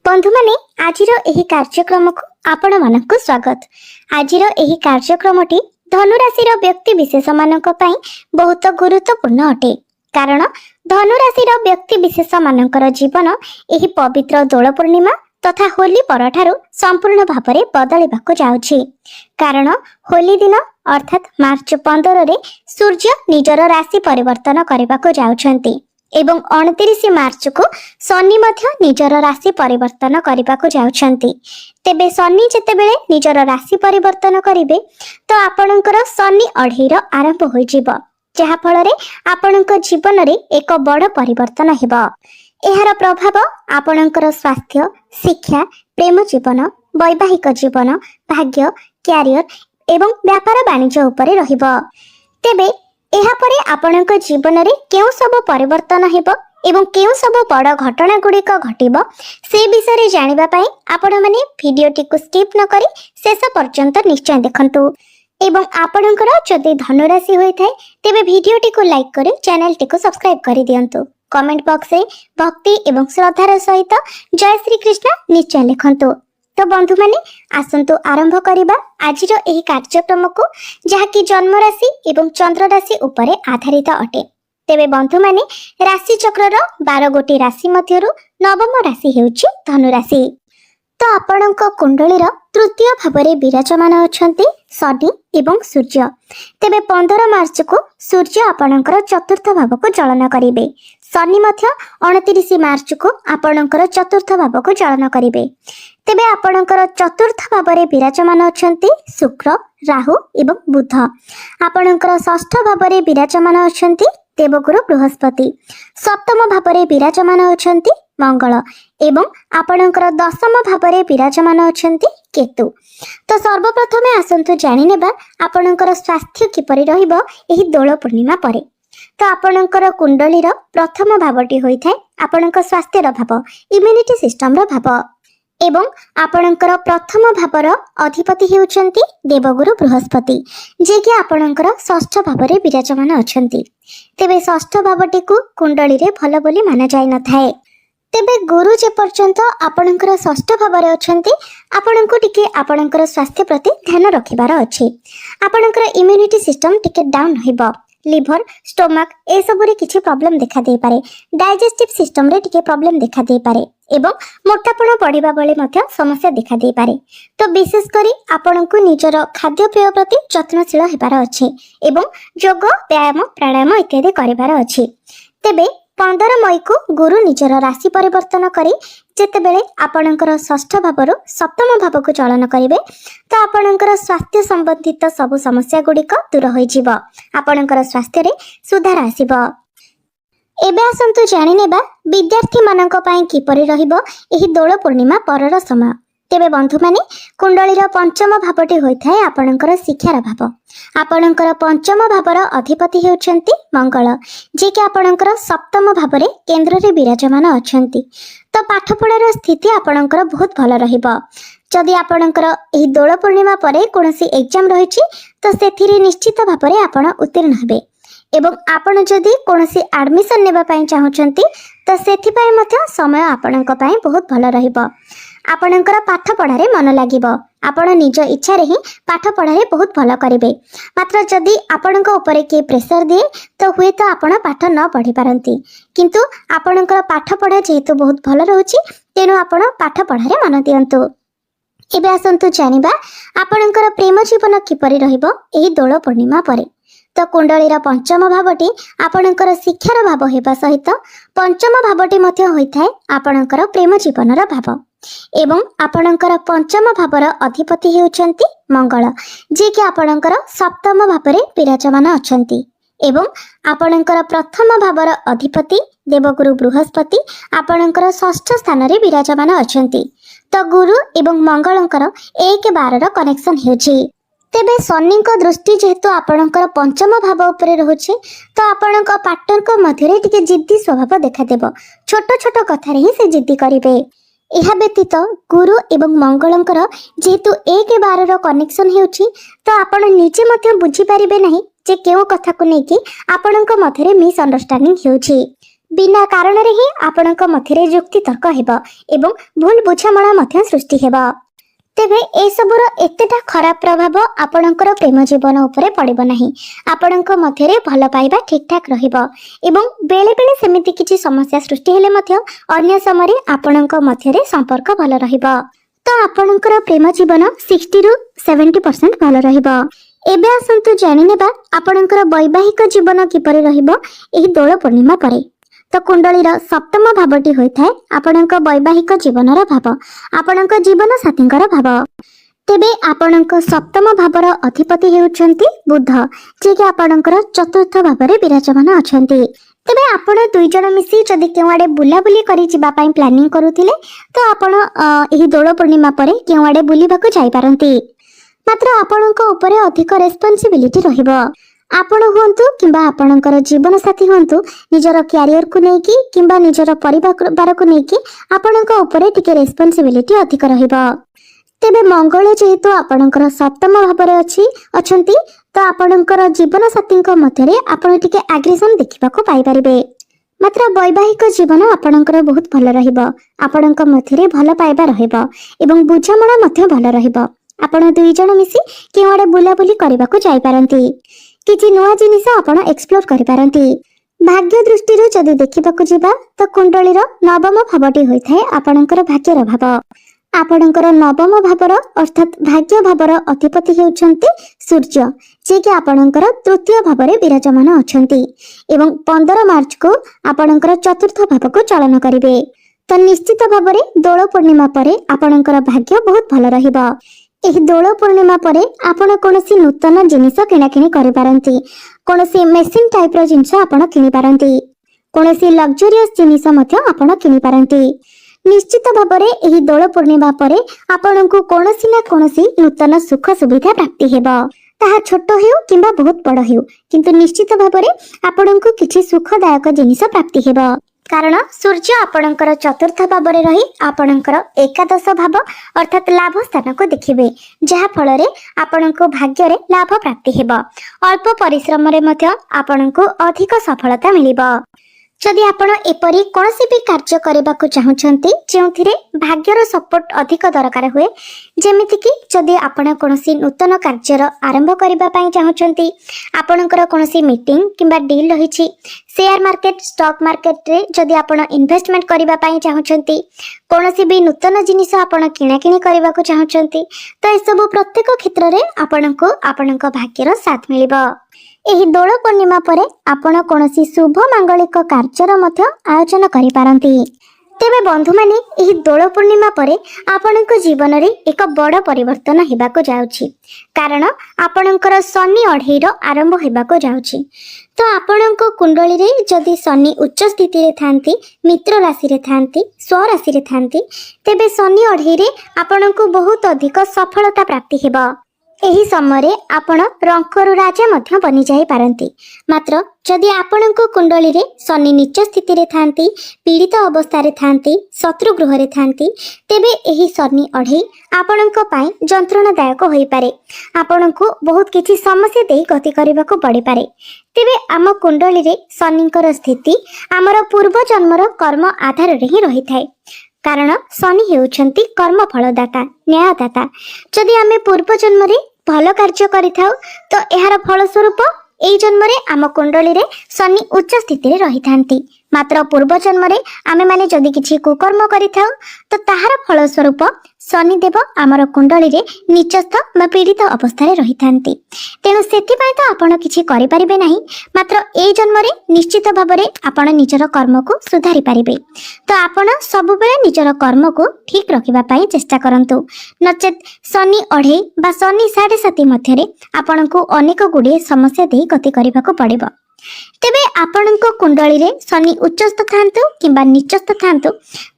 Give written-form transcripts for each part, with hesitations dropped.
बंधु माने आजिर एही कार्यक्रम को आपण मानक स्वागत। आजिर एही कार्यक्रमटी धनुराशि व्यक्ति विशेष मानक पई बहुत गुरुत्वपूर्ण अटे। कारण धनुराशि व्यक्ति विशेष मानकर जीवन एही पवित्र दोल पूर्णिमा तथा होली परठारु संपूर्ण भाव बदलिबाकु जाउछि। कारण होली दिन अर्थात मार्च 15 रे सूर्य निजर राशि परिवर्तन करबाकु जाउछंती एवं 29 मार्च को शनि मध्य निजर राशि परिवर्तन करबाकु जाउछंती। तेबे शनि जेतेबेले निजर राशि परिवर्तन करिवे तो आपणकर शनि अढ़ेर आरंभ होई जिवो, जहा फଳରେ आपणक जीवन रे एक बड़ परिवर्तन हेबो। एहार प्रभाव आपणकर स्वास्थ्य, शिक्षा, प्रेम जीवन, वैवाहिक जीवन, भाग्य, क्यारियर एवं व्यापार वाणिज्य उपरे रहिबो। तेबे एहा परे आपणक जीवन रे केउ सब परिवर्तन हेबो एवं केउ सब बड़ घटना गुड़िक घटिबो से विषय रे जानिबा पई आपण माने भिडियोटी को स्किप न करी शेष पर्यंत निश्चय देखंतु। एवं आपणकर जदि धनुराशि होई थाए तेबे भिडियोटी को लाइक करी चैनल टी को सब्सक्राइब करी दियंतु। कमेंट बॉक्स रे भक्ति एवं श्रद्धार सहित जय श्री कृष्ण निश्चय लिखंतु। तो बंधु माने आसंतु आरंभ करिबा आजिर एही कार्यक्रम को जहाँकि जन्म राशि एवं चंद्र राशि उपरे आधारित अटे। तेबे बंधु माने राशि चक्रर 12 गोटी राशि मध्यरु नवम राशि हेउछि धनु राशि। तो आपणक कुंडलीर तृतीय भावरे विराजमान अछंती शनि एवं सूर्य। तेबे 15 मार्च को सूर्य आपणकर चतुर्थ भाव को चलन करिवे। शनि मध्य 29 मार्च को आपणकर चतुर्थ भाव को चलन करिवे। तेबे आपणकर चतुर्थ भावरे विराजमान अछंती शुक्र, राहु एवं बुध। आपणकर षष्ठ भावरे विराजमान अछंती देवगुरु बृहस्पति। सप्तम भावरे विराजमान अछंती मंगल एवं आपणकर दशम भावरे विराजमान अछंती केतु। तो सर्वप्रथमे आसंतु जानि नेबा आपणकर स्वास्थ्य किपरि रहिबो एही दोल पूर्णिमा परे। तो आपणकर कुंडलीर प्रथम भावटी होई थाए आपणकर स्वास्थ्यर भाव, इम्यूनिटी सिस्टम रो भाव एवं आपणकर प्रथम भावर अधिपति हेउचंती देवगुरु बृहस्पति, जे कि आपणकर षष्ठ भावरे विराजमान अछंती। तेबे षष्ठ भावटी को कुंडली रे भलो बोली माना जाय न थाए। तेबे गुरु जे पर्यंत आपणकर षष्ठ भावरे अछंती आपणको टिके आपणकर स्वास्थ्य प्रति ध्यान रखिबार अछि। आपणकर इम्यूनिटी सिस्टम टिके डाउन होइबो। लिवर, स्टोमक ए सबरे किछि प्रॉब्लम देखा दे पारे। डाइजेस्टिव सिस्टम रे टिके प्रॉब्लम देखा दे पारे एवं मोटापण बढ़िबा बेले मध्य समस्या देखा दे पारे। तो विशेष करी आपणको निजर खाद्य पेय प्रति यत्नशील हेबार अछि एवं योग, व्यायाम, प्राणायाम इत्यादि करिबार अछि। तेबे 15 मई को गुरु निजर राशि परिवर्तन करी जेतेबेले आपणकर षष्ठ भावरु सप्तम भाव को चलन करिवे तो आपणकर स्वास्थ्य संबंधित सबु समस्या गुड़िक दूर होई जिवो। आपणकर स्वास्थ्य रे सुधार आसीबो। एबे आसंतु जानि नेबा विद्यार्थी मानक पई किपरि रहिबो एही दोल पूर्णिमा परर समय। तेबे बंधु माने कुंडलीर पंचम भावटी होई थाए आपणकर शिक्षार भाव। आपणकर पंचम भावर अधिपति हेउचंती मंगल, जे कि आपणकर सप्तम भावरे केंद्र रे विराजमान अछंती। तो पाठपढ़ार स्थिति आपणकर बहुत भल रहिबो। जदि आपणकर एही दोल पूर्णिमा परे कोनोसी एग्जाम रहिछि तो सेथिरे निश्चित भावरे आपण उत्तीर्ण हेबे एवं आपण जदि कोनोसी एडमिशन नेबा पई चाहुचंती तो सेथि पई मध्य समय आपणक पई बहुत भल रहिबो। आपणकर पाठ पढ़ारे मन लागिबो। आपण निज इच्छा रे ही पाठ पढ़ारे बहुत भल करिवे। मात्र जदि आपणक उपरे के प्रेशर दिए तो हुए तो आपण पाठ न पढ़ी पारंती, किंतु आपणकर पाठ पढ़ा जेहेतु बहुत भल रहउछि तेनु आपण पाठ पढ़ारे मन दियंतु। एबे आसंतु जानिबा आपणकर प्रेम जीवन किपरि रहिबो एही दोल पूर्णिमा परे। तो कुंडलीर पंचम भावटी आपणकर शिक्षार भाव हेबा सहित पंचम भावटी मध्य होई थाए आपणकर प्रेम जीवनर भाव एवं आपणकर पंचम भावर अधिपति हेउचंती मंगल, जे कि आपणकर सप्तम भावरे विराजमान अछंती एवं आपणकर प्रथम भावर अधिपति देवगुरु बृहस्पति आपणकर षष्ठ स्थान रे विराजमान अछंती। तो गुरु एवं मंगलंकर 1-12 रो कनेक्शन हेउछि। तेबे शनि को दृष्टि जेहेतु आपणकर पंचम भाव उपरे रहुछि तो आपणक पार्टनर मध्यरे टिके जिद्दी स्वभाव देखा देबो। छोट छोट कथा रे ही से जिद्दी करिवे। यह व्यतीत गुरु एवं मंगलंकर जेहेतु 1-12 रो कनेक्शन हेउछि तो आपण निजे मध्य बुझी पारिबे नाही जे केउ कथा को नेकी आपणक मध्यरे मिसअंडरस्टैंडिंग हेउछि। बिना कारण रे ही आपणक मध्यरे जुक्ति तर्क हेबो एवं भूल बुझामणा मध्य सृष्टि हेबो। तेबे ए सबुर एतेटा खराब प्रभाव आपणकर प्रेम जीवन उपरे पड़िबो नाही। आपणक मध्यरे भल पाइबा ठीक ठाक रहिबो एवं बेले बेले सेमिति किछि समस्या सृष्टि हेले मध्य अन्य समय आपणक मध्यरे संपर्क भल रहिबो। तो आपणकर प्रेम जीवन 60 रु 70% भल रहिबो। एबे आसंतु जानि नेबा आपणकर वैवाहिक जीवन किपरि रहिबो एही दोल पूर्णिमा परे। तो कुंडलीर सप्तम भावटी होइथाय आपणक वैवाहिक जीवनर भाव, आपणक जीवन साथींकर भाव। तेबे आपणक सप्तम भावर अधिपति हेउछन्ति बुध, जे कि आपणकर चतुर्थ भावरे विराजमान अछन्ति। तेबे आपण दुई जण मिसी जदि केवाडे बुलाबुली करि जिबा पई प्लानिंग करूथिले तो आपण एही दोल पूर्णिमा परे केवाडे बुलिबाकू जाई पारंती। मात्र आपणक उपरे अधिक रेस्पॉन्सिबिलिटी रहिबो। आपण हुंतु किंबा आपणकर जीवन साथी हुंतु निजर क्यारियर को नेकी किंबा निजर परिवार को नेकी आपणक उपरे टिके रेस्पॉन्सिबिलिटी अधिक रहिबो। तेबे मंगल जेहेतु आपणकर सप्तम भावरे अछंती तो आपणकर जीवन साथींक मध्यरे आपण टिके एग्रेशन देखिबाकू पाई परिबे। मात्र वैवाहिक जीवन आपणकर बहुत भल रहिबो। आपणक मध्यरे भल पाइबा रहिबो एवं बुझामणा मध्य भल रहिबो। आपण दुई जण मिसी केवाडे बुलाबुली करबाकू जाई पारंती, किछि नुआ जिनिस आपण एक्सप्लोर करि पारंती। भाग्य दृष्टि जदि देखिबाकू जिबा तो कुंडलीर नवम भावटी होइथाय आपणकर भाग्यर भाव। आपणकर नवम भावर अर्थात भाग्य भावर अधिपति हेउछन्ति सूर्य, जे कि आपणकर तृतीय भावरे विराजमान अछन्ति एवं 15 मार्च को आपणकर चतुर्थ भाव को चलन करिवे। तो निश्चित भावरे दोल पूर्णिमा परे आपणकर भाग्य बहुत भल रहिबो। एही दोल पूर्णिमा परे आपण कोनोसी नूतन जिनिस किणाकिणी करि पारंती, कोनोसी मेसिन टाइप रो जिनिस आपण किनि पारंती, कोनोसी लग्जरियस जिनिस मध्य आपण किनि पारंती। निश्चित भाबरे एही दोल पूर्णिमा परे आपणको कोनोसी ना कोनोसी नूतन सुख सुविधा प्राप्ति हेबो। ताहा छोट हेउ किंबा बहुत बड़ हेउ, किंतु निश्चित भाबरे आपणको किछि सुखदायक जिनिस प्राप्ति हेबो। कारण सूर्य आपणकर चतुर्थ भावरे रही आपणकर एकादश भाव अर्थात लाभ स्थान को देखिबे, जहा फलरे आपणको भाग्य रे लाभ प्राप्ति हेबो। अल्प परिश्रम रे मध्य आपणको अधिक सफलता मिलिबो। जदि आपण एपरी कोनोसी भी कार्य करबाकू चाहुछंती जेउथिरे भाग्यर सपोर्ट अधिक दरकार हुए, जेमिति कि जदि आपण कोनोसी नूतन कार्यर आरंभ करबा पई चाहुछंती, आपणकर कोनोसी मीटिंग किंबा डील रहिछि, शेयर मार्केट स्टॉक मार्केट रे जदि आपण इन्वेस्टमेंट करबा पई चाहुछंती, कोनोसी भी नूतन जिनिस आपण किणाकिणी करबाकू चाहुछंती, तो ए सब प्रत्येक क्षेत्र रे आपणको आपणक भाग्यर साथ मिलिबो। एही दोल पूर्णिमा परे आपण कोनोसी शुभ मांगलिक कार्यर मध्य आयोजन करि पारंती। तेबे बंधु माने एही दोल पूर्णिमा परे आपणक जीवन रे एक बड़ परिवर्तन हेबाको जाउछि, कारण आपणकर शनि अढेईर आरंभ हेबाको जाउछि। तो आपणक कुंडली रे जदि शनि उच्च स्थिति रे थांती, मित्र राशि रे थांती, स्व राशि रे थांती, तेबे शनि अढेई रे आपणको बहुत अधिक सफलता प्राप्ति हेबा। एही समय आपण रंकरु राजा मध्य बनि जाई पारंती। मात्र जदि आपणको कुंडली रे शनि नीच स्थिति रे थांती, पीड़ित अवस्था रे थांती, शत्रु गृह रे थांती, तेबे एही शनि अढेई आपणको पाई जंत्रणादायक होई पारे। आपणको बहुत किछि समस्या देई गति करबाको पड़े पारे। तेबे आम कुंडली रे शनिकर स्थिति आमर पूर्व जन्मर कर्म आधार रे ही रही थाए, कारण शनि हेउछन्ति कर्म फलदाता, न्यायदाता। जदि आमे पूर्व जन्म रे भल कार्य करिथाउ तो एहार फल स्वरूप एई जन्म रे आम कुंडली रे शनि उच्च स्थिति रे रही थांती। मात्र पूर्व जन्म रे आमे माने जदि किछि कुकर्म करिथाउ तो ताहार फल स्वरूप शनि देव आमर कुंडली रे नीचस्थ बा पीड़ित अवस्था रे रही थांती। तेणु सेति पय तो आपण किछि करि परिबे नाही, मात्र एई जन्म रे निश्चित भाबरे आपण निजर कर्म को सुधारी परिबे। तो आपण सब बेले निजर कर्म को ठीक रखिबा पय चेष्टा करंतु, नचेत शनि अढेई बा शनि 7.5 मध्य रे आपण को अनेक गुडे समस्या देई गति करबाको पड़िबो। तेबे आपणको कुंडली रे शनि उच्चस्थ थांतु किंबा नीचस्थ थांतु,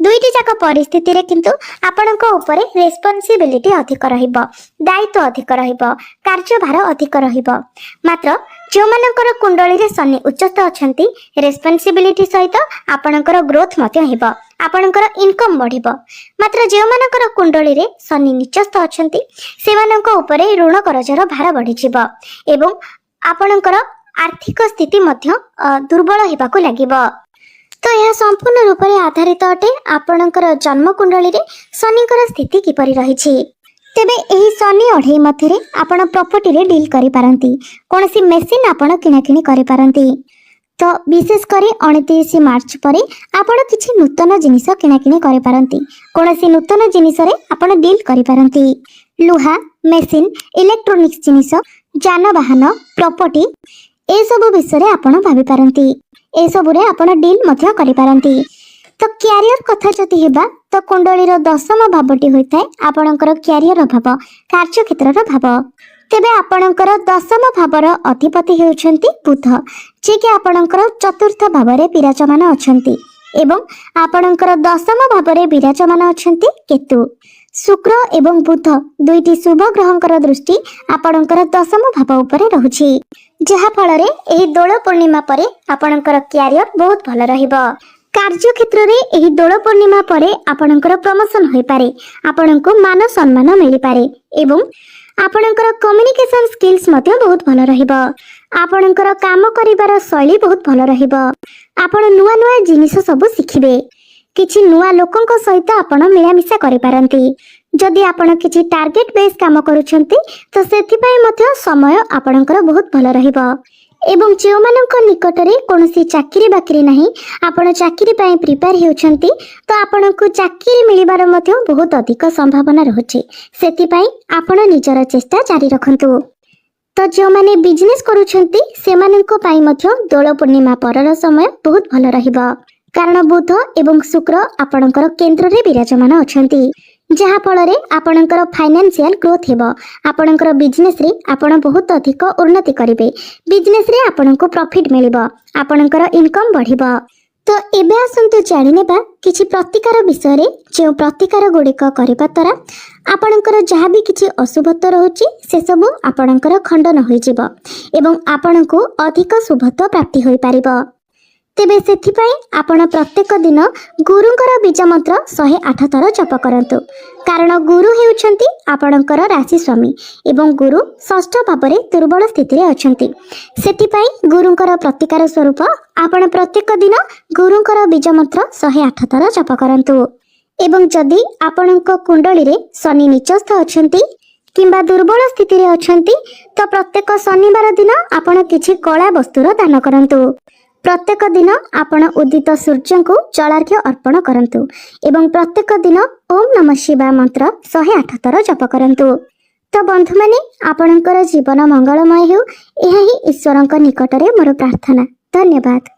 दुईटी जाक परिस्थिति रे किंतु आपणको ऊपर रेस्पॉन्सिबिलिटी अधिक रहिबो, दायित्व अधिक रहिबो, कार्यभार अधिक रहिबो। मात्र जो मानकर कुंडली रे शनि उच्चस्थ अछंती, रेस्पॉन्सिबिलिटी सहित आपणकर ग्रोथ मते हेबो, आपणकर इनकम बढ़िबो। मात्र जो मानकर कुंडली रे शनि नीचस्थ अछंती, सेमाननको ऊपर ऋण करजर भार बढ़ि जिवो एवं आपणकर आर्थिक स्थिति मध्य दुर्बल हेबाकू लागिबो। तो यह संपूर्ण रूप से आधारित अटे आपणकर जन्मकुंडली रे शनिकर स्थिति किपरि रहिछि। तेबे एही शनि अढ़ई मध्य आपण प्रॉपर्टी रे डील करि पारंती, कोनसी मेसिन आपण किणाकिणी करि पारंती। तो विशेष करी 29 मार्च परे आपण किछि नूतन जिनिस किणाकिणी करि पारंती, कोनसी नूतन जिनिस रे आपण डील करि पारंती। लुहा, मेसिन, इलेक्ट्रोनिक्स जिनिस, जानवाहन, प्रॉपर्टी ए सब विषय रे आपण भाबी पारंती। ए सब रे आपण डील मध्य करि पारंती। तो क्यारियर कथा जति हेबा तो कुंडलीर दशम भावटी होइथाय आपणकर क्यारियर भाव, कार्य क्षेत्रर भाव। तेबे आपणकर दशम भावर अधिपति हेउछंती बुध, जे कि आपणकर चतुर्थ भावरे विराजमान अछंती एवं आपणकर दशम भावरे विराजमान अछंती केतु। शुक्र एवं बुध दुईटी शुभ ग्रहंकर दृष्टि आपणकर दशम भाव उपरे रहुछि, जहा फଳରେ एही दोल पूर्णिमा परे आपणकर क्यारियर बहुत भल रहिबो। कार्य क्षेत्र रे एही दोल पूर्णिमा परे आपणकर प्रमोशन होई पारे, आपणको मान सम्मान मिली पारे एवं आपणकर कम्युनिकेशन स्किल्स मध्य बहुत भल रहिबो। आपणकर काम करिवार शैली बहुत भल रहिबो। आपण नुआ नुआ जिनिस सब शिखिबे, किछि नुआ लोकंक सहित आपण मिलामिशा करि पारंती। जदि आपण किछि टार्गेट बेस काम करूछंती तो सेथि पई मध्य समय आपणकर बहुत भल रहिबो। एवं जो मानक निकटरे कोनोसी चाकरी बाकरी नहीं, आपण चाकरी पई प्रिपेयर हेउछंती तो आपणको चाकरी मिलिबार मध्य बहुत अधिक संभावना रहछि, सेति पई आपण निजर चेष्टा जारी रखंतु। तो जो माने बिजनेस करूछंती सेमाननको पई मध्य दोल पूर्णिमा परर समय बहुत भल रहिबो, कारण बुध एवं शुक्र आपणकर केंद्र रे विराजमान अछंती, जहा फଳରେ आपणकर फाइनेंशियल ग्रोथ हेबो। आपणकर बिजनेस रे आपण बहुत अधिक उन्नति करिवे, बिजनेस रे आपणको प्रॉफिट मिलिबो, आपणकर इनकम बढ़िबो। तो एबे आसंतु जानि नेबा किछि प्रतिकार विषय रे, जे प्रतिकार गुडिक करिबा तरा आपणकर जहा भी किछि अशुभत्व रहउछि से सब आपणकर खंडन होई जिवो एवं आपणको अधिक शुभत्व प्राप्ति होई पारिबो। तेबे सेथिपाई आपण प्रत्येक दिन गुरुंकर बीज मंत्र 108 थर जप करंतु, कारण गुरु हेउछंती आपणकर राशि स्वामी एवं गुरु षष्ठ भावरे दुर्बल स्थिति रे अछंती। सेथिपाई गुरुंकर प्रतिकार स्वरूप आपण प्रत्येक दिन गुरुंकर बीज मंत्र 108 थर जप करंतु। एवं जदि आपणक कुंडली रे शनि नीचस्थ अछंती किंबा दुर्बल स्थिति रे अछंती तो प्रत्येक शनिवार दिन आपण किछि कला वस्तुर दान करंतु। प्रत्येक दिन आपण उदित सूर्य को जलार्घ्य अर्पण करंतु एवं प्रत्येक दिन ओम नमः शिवाय मंत्र 108 थर जप करंतु। तो बंधु माने आपणकर जीवन मंगलमय हेउ, एहा ही ईश्वरक निकटरे मोर प्रार्थना। धन्यवाद।